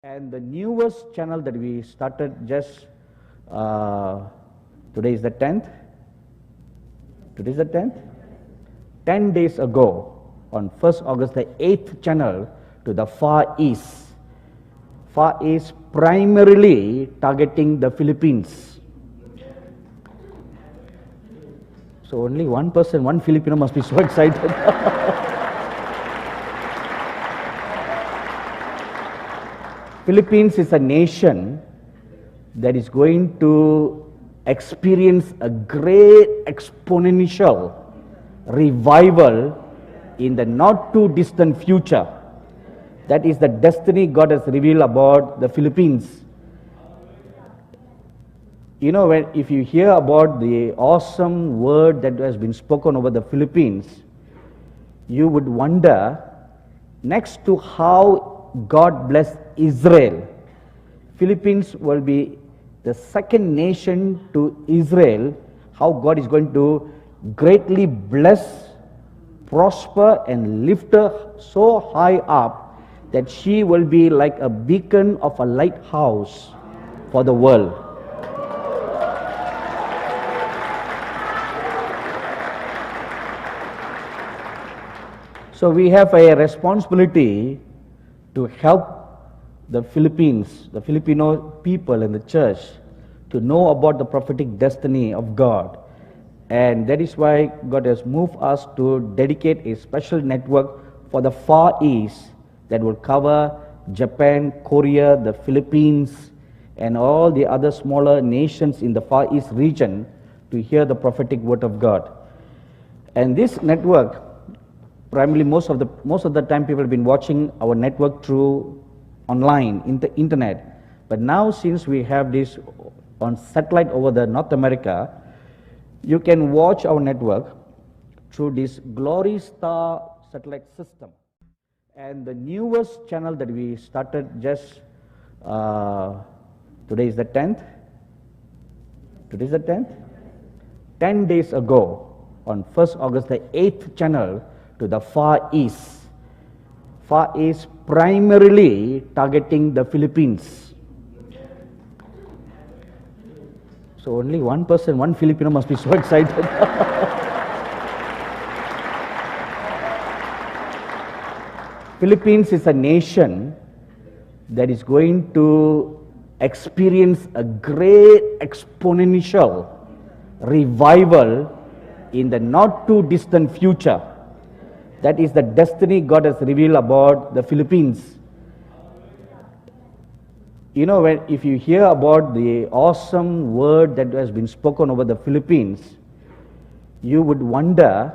And the newest channel that we started just today is the 10th. Today is the 10th. 10 days ago, on 1st August, the 8th channel to the Far East. Far East primarily targeting the Philippines. So only one person, one Filipino must be so excited. Philippines is a nation that is going to experience a great exponential revival in the not too distant future. That is the destiny God has revealed about the Philippines. You know, if you hear about the awesome word that has been spoken over the Philippines, you would wonder, next to how God blessed Israel, Philippines will be the second nation to Israel, how God is going to greatly bless, prosper, and lift her so high up that she will be like a beacon of a lighthouse for the world. So we have a responsibility to help the Philippines, the Filipino people and the church to know about the prophetic destiny of God. And that is why God has moved us to dedicate a special network for the Far East that will cover Japan, Korea, the Philippines, and all the other smaller nations in the Far East region to hear the prophetic word of God. And this network, primarily most of the time people have been watching our network through online, internet. But now since we have this on satellite over the North America, you can watch our network through this Glory Star satellite system. And the newest channel that we started just today is the 10th. Today is the 10th. 10 days ago, on 1st August, the 8th channel to the Far East. Far East primarily targeting the Philippines. So only one person, one Filipino must be so excited. Philippines is a nation that is going to experience a great exponential revival in the not too distant future. That is the destiny God has revealed about the Philippines. You know, if you hear about the awesome word that has been spoken over the Philippines, you would wonder,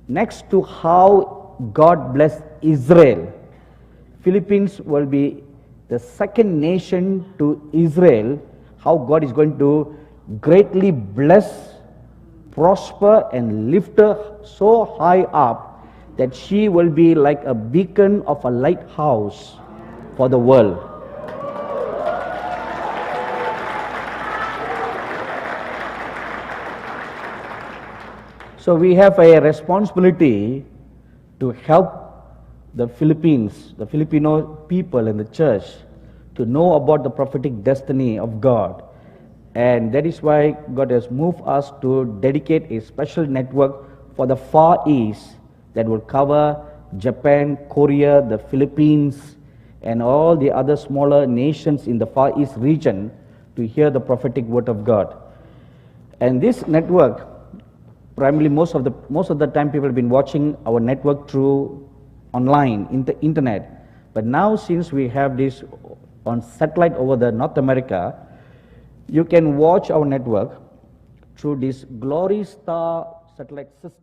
next to how God blessed Israel, Philippines will be the second nation to Israel, how God is going to greatly bless, prosper, and lift her so high up that she will be like a beacon of a lighthouse for the world. So we have a responsibility to help the Philippines, the Filipino people and the church to know about the prophetic destiny of God. And that is why God has moved us to dedicate a special network for the Far East that will cover Japan, Korea, the Philippines, and all the other smaller nations in the Far East region to hear the prophetic word of God. And this network, primarily most of the time people have been watching our network through online, internet. But now since we have this on satellite over the North America, you can watch our network through this Glory Star satellite system.